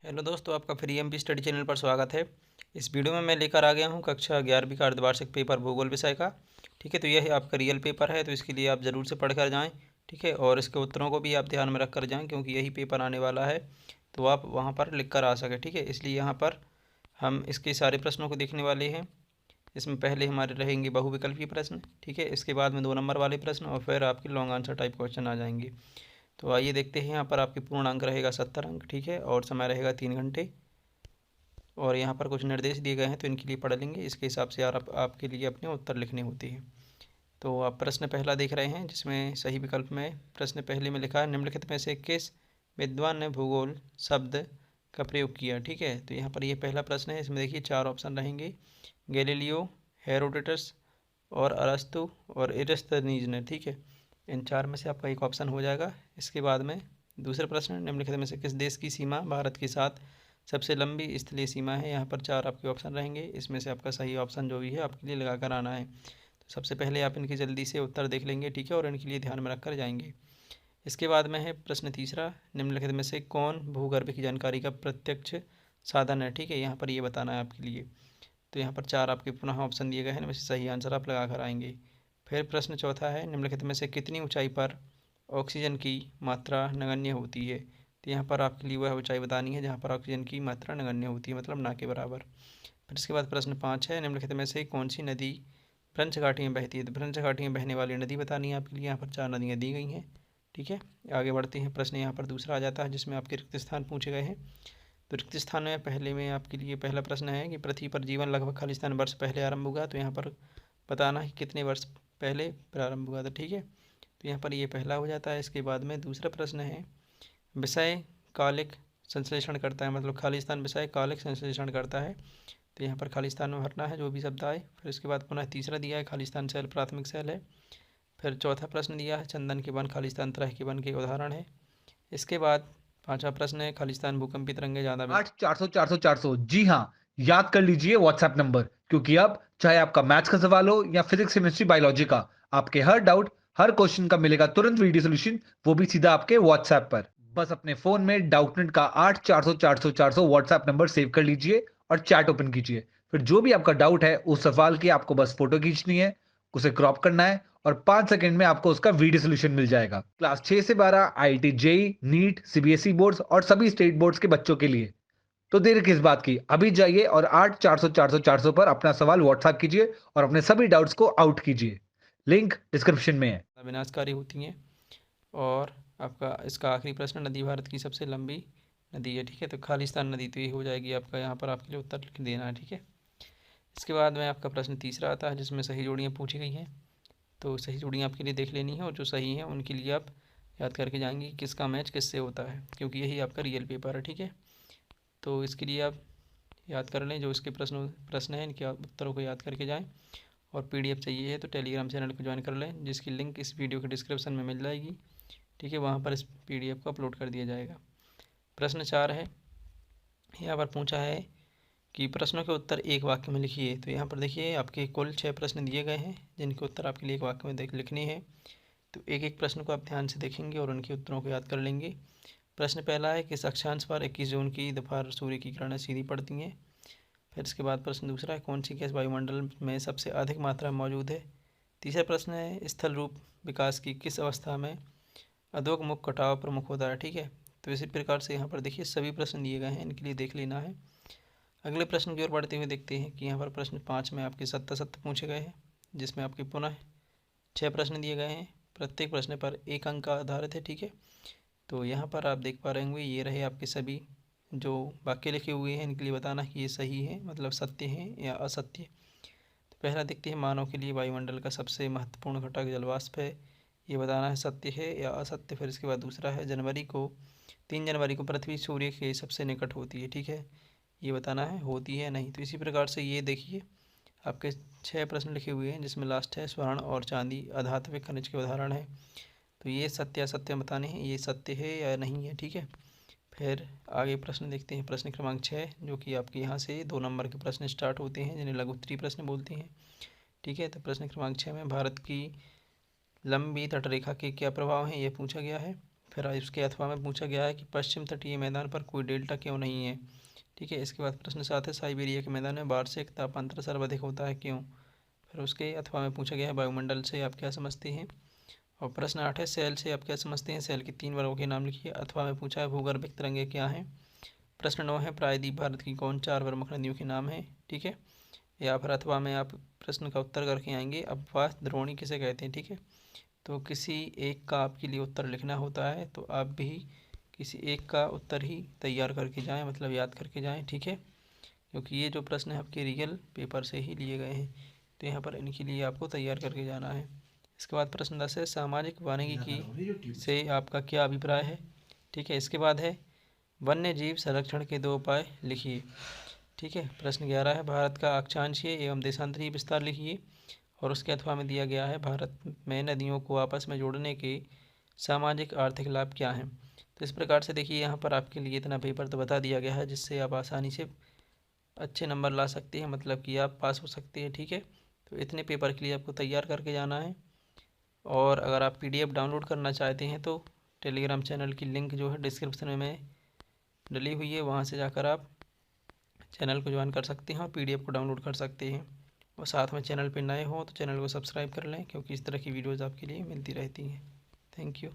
Hello दोस्तों, आपका free MP study channel पर स्वागत है। इस वीडियो में मैं लेकर आ गया हूं कक्षा 11वीं का अर्धवार्षिक पेपर भूगोल विषय का। ठीक है, तो यह आपका रियल पेपर है, तो इसके लिए आप ज़रूर से पढ़ कर जाएँ। ठीक है, और इसके उत्तरों को भी आप ध्यान में रख कर जाएँ, क्योंकि यही पेपर आने वाला है, तो आप वहाँ पर लिख कर आ सकें। ठीक है, इसलिए यहाँ पर हम इसके सारे प्रश्नों को देखने वाले हैं। इसमें पहले हमारे रहेंगे बहुविकल्पीय प्रश्न। ठीक है, इसके बाद में 2 नंबर वाले प्रश्न और फिर आपके लॉन्ग आंसर टाइप क्वेश्चन आ जाएंगे। तो आइए देखते हैं। यहाँ पर आपके पूर्ण अंक रहेगा 70 अंक। ठीक है, और समय रहेगा 3 घंटे। और यहाँ पर कुछ निर्देश दिए गए हैं, तो इनके लिए पढ़ लेंगे। इसके हिसाब से यार आपके लिए अपने उत्तर लिखने होते हैं। तो आप प्रश्न पहला देख रहे हैं, जिसमें सही विकल्प में प्रश्न पहले में लिखा है, निम्नलिखित में से किस विद्वान ने भूगोल शब्द का प्रयोग किया। ठीक है, तो यहाँ पर ये पहला प्रश्न है। इसमें देखिए 4 ऑप्शन रहेंगे, गैलीलियो, हेरोडोटस और अरस्तु और एरिस्टोनीज ने। ठीक है, इन 4 में से आपका एक ऑप्शन हो जाएगा। इसके बाद में दूसरा प्रश्न, निम्नलिखित में से किस देश की सीमा भारत के साथ सबसे लंबी स्थलीय सीमा है। यहाँ पर 4 आपके ऑप्शन रहेंगे। इसमें से आपका सही ऑप्शन जो भी है आपके लिए लगा कर आना है। तो सबसे पहले आप इनके जल्दी से उत्तर देख लेंगे। ठीक है, और इनके लिए ध्यान में रख कर जाएंगे। इसके बाद में है प्रश्न तीसरा, निम्नलिखित में से कौन भूगर्भ की जानकारी का प्रत्यक्ष साधन है। ठीक है, यहाँ पर ये बताना है आपके लिए। तो यहाँ पर 4 आपके पुनः ऑप्शन दिए गए हैं, इनमें से सही आंसर आप लगा कर आएंगे। फिर प्रश्न चौथा है, निम्नलिखित में से कितनी ऊंचाई पर ऑक्सीजन की मात्रा नगण्य होती है। तो यहाँ पर आपके लिए वह ऊंचाई बतानी है जहाँ पर ऑक्सीजन की मात्रा नगण्य होती है, मतलब ना के बराबर। फिर इसके बाद प्रश्न 5 है, निम्नलिखित में से कौन सी नदी भ्रंश घाटी में बहती है। तो भ्रंश घाटी में बहने वाली नदी बतानी है आपके लिए। यहाँ पर 4 नदियाँ दी गई हैं। ठीक है, आगे बढ़ते हैं। प्रश्न यहाँ पर दूसरा आ जाता है, जिसमें आपके रिक्त स्थान पूछे गए हैं। तो रिक्त स्थान में पहले में आपके लिए पहला प्रश्न है कि पृथ्वी पर जीवन लगभग खालिस्तान वर्ष पहले आरंभ हुआ। तो यहाँ पर बताना है कितने वर्ष पहले प्रारंभ हुआ था। ठीक है, तो यहाँ पर ये पहला हो जाता है। इसके बाद में दूसरा प्रश्न है, विषय कालिक संश्लेषण करता है, मतलब खालिस्तान विषय कालिक संश्लेषण करता है। तो यहाँ पर खालिस्तान में भरना है जो भी शब्द आए। फिर इसके बाद पुनः तीसरा दिया है, खालिस्तान सेल प्राथमिक सेल है। फिर चौथा प्रश्न दिया है, चंदन के वन खालिस्तान तरह के वन के उदाहरण है। इसके बाद पांचवा प्रश्न है, खालिस्तान भूकंपी तरंगे ज़्यादा 8 400 400 400। जी हाँ, याद कर लीजिए व्हाट्सएप नंबर, क्योंकि अब चाहे आपका मैथ्स का सवाल हो या फिजिक्स केमिस्ट्री बायोलॉजी का, आपके हर डाउट हर क्वेश्चन का मिलेगा तुरंत वीडियो सोल्यूशन, वो भी सीधा आपके व्हाट्सएप पर। बस अपने फोन में डाउटनेट का 8 400 400 400 व्हाट्सएप नंबर सेव कर लीजिए और चैट ओपन कीजिए। फिर जो भी आपका डाउट है उस सवाल की आपको बस फोटो खींचनी है, उसे क्रॉप करना है और 5 सेकंड में आपको उसका वीडियो सोल्यूशन मिल जाएगा। क्लास 6 से 12 IIT JEE NEET CBSE boards और सभी स्टेट बोर्ड्स के बच्चों के लिए। तो देर किस बात की, अभी जाइए और 8 400 400 400 पर अपना सवाल व्हाट्सएप कीजिए और अपने सभी डाउट्स को आउट कीजिए। लिंक डिस्क्रिप्शन में है। विनाशकारी होती हैं। और आपका इसका आखिरी प्रश्न, नदी भारत की सबसे लंबी नदी है। ठीक है, तो खालिस्तान नदी तो ये हो जाएगी आपका। यहाँ पर आपके लिए उत्तर लिख देना है। ठीक है, इसके बाद में आपका प्रश्न तीसरा आता है, जिसमें सही जोड़ियाँ पूछी गई हैं। तो सही जोड़ियाँ आपके लिए देख लेनी है, और जो सही हैं उनके लिए आप याद करके जाएंगे कि किसका मैच किससे होता है, क्योंकि यही आपका रियल पेपर है। ठीक है, तो इसके लिए आप याद कर लें, जो इसके प्रश्न हैं इनके उत्तरों को याद करके जाएं। और पीडीएफ चाहिए है तो टेलीग्राम चैनल को ज्वाइन कर लें, जिसकी लिंक इस वीडियो के डिस्क्रिप्शन में मिल जाएगी। ठीक है, वहाँ पर इस पीडीएफ को अपलोड कर दिया जाएगा। प्रश्न 4 है, यहाँ पर पूछा है कि प्रश्नों के उत्तर एक वाक्य में लिखिए। तो यहाँ पर देखिए आपके कुल 6 प्रश्न दिए गए हैं, जिनके उत्तर आपके लिए एक वाक्य में लिखने हैं। तो एक एक प्रश्न को आप ध्यान से देखेंगे और उनके उत्तरों को याद कर लेंगे। प्रश्न पहला है, किस अक्षांश पर 21 जून की दोपहर सूर्य की किरणें सीधी पड़ती हैं। फिर इसके बाद प्रश्न दूसरा है, कौन सी गैस वायुमंडल में सबसे अधिक मात्रा में मौजूद है। तीसरा प्रश्न है, स्थल रूप विकास की किस अवस्था में अधोगमुख कटाव प्रमुख होता है। ठीक है, तो इसी प्रकार से यहाँ पर देखिए सभी प्रश्न दिए गए हैं, इनके लिए देख लेना है। अगले प्रश्न की ओर बढ़ते हुए देखते हैं कि यहाँ पर प्रश्न 5 में आपके सत्य पूछे गए हैं, जिसमें आपके पुनः 6 प्रश्न दिए गए हैं। प्रत्येक प्रश्न पर 1 अंक का आधारित है। ठीक है, तो यहाँ पर आप देख पा रहे होंगे, ये रहे आपके सभी जो वाक्य लिखे हुए हैं, इनके लिए बताना कि ये सही है, मतलब सत्य है या असत्य। तो पहला देखते हैं, मानव के लिए वायुमंडल का सबसे महत्वपूर्ण घटक जलवाष्प है। ये बताना है सत्य है या असत्य। फिर इसके बाद दूसरा है, 3 जनवरी को पृथ्वी सूर्य के सबसे निकट होती है। ठीक है, ये बताना है होती है नहीं। तो इसी प्रकार से ये देखिए आपके 6 प्रश्न लिखे हुए हैं, जिसमें लास्ट है, स्वर्ण और चांदी अधात्विक खनिज के उदाहरण है। तो ये सत्य असत्य बताने हैं, ये सत्य है या नहीं है। ठीक है, फिर आगे प्रश्न देखते हैं, प्रश्न क्रमांक 6, जो कि आपके यहाँ से 2 नंबर के प्रश्न स्टार्ट होते हैं, जिन्हें लघु उत्तरीय प्रश्न बोलते हैं। ठीक है, तो प्रश्न क्रमांक 6 में भारत की लंबी तटरेखा के क्या प्रभाव हैं, ये पूछा गया है। फिर इसके अथवा में पूछा गया है कि पश्चिम तटीय मैदान पर कोई डेल्टा क्यों नहीं है। ठीक है, इसके बाद प्रश्न 7 है, साइबेरिया के मैदान में वार्षिक तापांतर सर्वाधिक होता है, क्यों। फिर उसके अथवा में पूछा गया है, वायुमंडल से आप क्या समझते हैं। और प्रश्न 8 है, सेल से आप क्या समझते हैं। सेल के 3 वर्गों के नाम लिखिए। अथवा में पूछा है, भूगर्भिक तरंगें क्या हैं। प्रश्न 9 है, प्रायद्वीप भारत की कौन 4 प्रमुख नदियों के नाम है। ठीक है, या फिर अथवा में आप प्रश्न का उत्तर करके आएंगे, अपवाह द्रोणी किसे कहते हैं। ठीक है, तो किसी एक का आपके लिए उत्तर लिखना होता है, तो आप भी किसी एक का उत्तर ही तैयार करके जाएं, मतलब याद करके जाएं। ठीक है, क्योंकि ये जो प्रश्न है आपके रियल पेपर से ही लिए गए हैं, तो यहाँ पर इनके लिए आपको तैयार करके जाना है। इसके बाद प्रश्न 10 है, सामाजिक वानिकी से आपका क्या अभिप्राय है। ठीक है, इसके बाद है, वन्य जीव संरक्षण के 2 उपाय लिखिए। ठीक है, प्रश्न 11 है, भारत का अक्षांशीय एवं देशांतरीय विस्तार लिखिए। और उसके अथवा में दिया गया है, भारत में नदियों को आपस में जोड़ने के सामाजिक आर्थिक लाभ क्या हैं। तो इस प्रकार से देखिए, यहाँ पर आपके लिए इतना पेपर तो बता दिया गया है, जिससे आप आसानी से अच्छे नंबर ला सकते हैं, मतलब कि आप पास हो सकते हैं। ठीक है, तो इतने पेपर के लिए आपको तैयार करके जाना है। और अगर आप PDF डाउनलोड करना चाहते हैं तो टेलीग्राम चैनल की लिंक जो है डिस्क्रिप्शन में डली हुई है, वहाँ से जाकर आप चैनल को ज्वाइन कर सकते हैं और PDF को डाउनलोड कर सकते हैं। और साथ में चैनल पर नए हो तो चैनल को सब्सक्राइब कर लें, क्योंकि इस तरह की वीडियोज़ आपके लिए मिलती रहती हैं। Thank you.